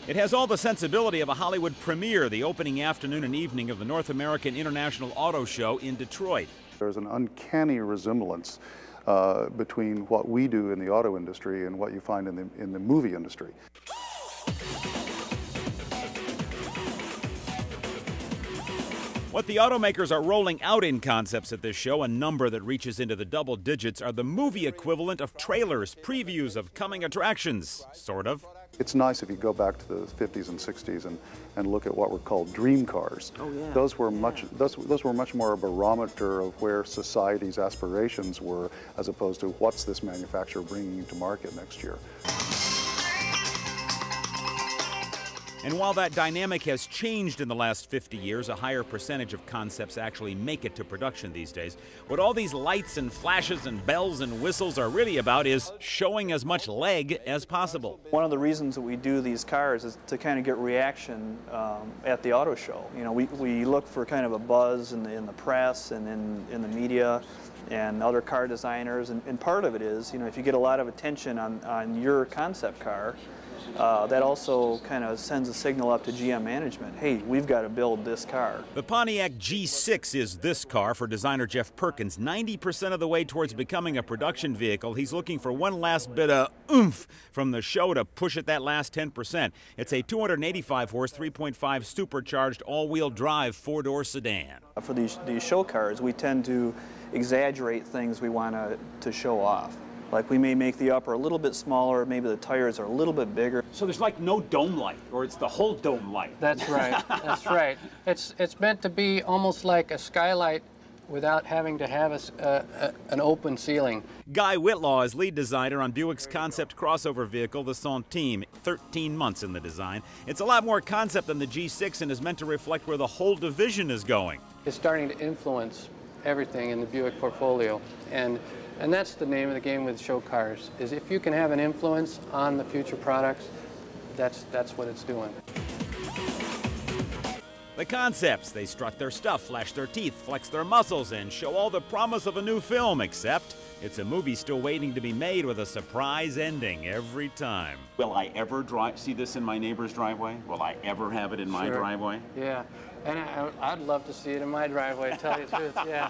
It has all the sensibility of a Hollywood premiere, the opening afternoon and evening of the North American International Auto Show in Detroit. There's an uncanny resemblance between what we do in the auto industry and what you find in the movie industry. What the automakers are rolling out in concepts at this show, a number that reaches into the double digits, are the movie equivalent of trailers, previews of coming attractions, sort of. It's nice if you go back to the 50s and 60s and look at what were called dream cars. Oh, yeah. Those were much more a barometer of where society's aspirations were, as opposed to what's this manufacturer bringing to market next year. And while that dynamic has changed in the last 50 years, a higher percentage of concepts actually make it to production these days. What all these lights and flashes and bells and whistles are really about is showing as much leg as possible. One of the reasons that we do these cars is to kind of get reaction at the auto show. You know, we look for kind of a buzz in the press and in the media and other car designers, and part of it is, you know, if you get a lot of attention on your concept car, that also kind of sends a signal up to GM management. Hey, we've got to build this car. The Pontiac G6 is this car for designer Jeff Perkins. 90% of the way towards becoming a production vehicle. He's looking for one last bit of oomph from the show to push it that last 10%. It's a 285-horse, 3.5 supercharged all-wheel drive four-door sedan. For these show cars, we tend to exaggerate things we want to show off. Like we may make the upper a little bit smaller, maybe the tires are a little bit bigger. So there's like no dome light, or it's the whole dome light. That's right, that's right. It's meant to be almost like a skylight without having to have an open ceiling. Guy Whitlaw is lead designer on Buick's concept crossover vehicle, the Centime. 13 months in the design. It's a lot more concept than the G6 and is meant to reflect where the whole division is going. It's starting to influence everything in the Buick portfolio. And that's the name of the game with show cars, is if you can have an influence on the future products, that's what it's doing. The concepts, they strut their stuff, flash their teeth, flex their muscles, and show all the promise of a new film, except it's a movie still waiting to be made with a surprise ending every time. Will I ever see this in my neighbor's driveway? Will I ever have it in my driveway? Yeah, and I'd love to see it in my driveway, to tell you the truth, yeah.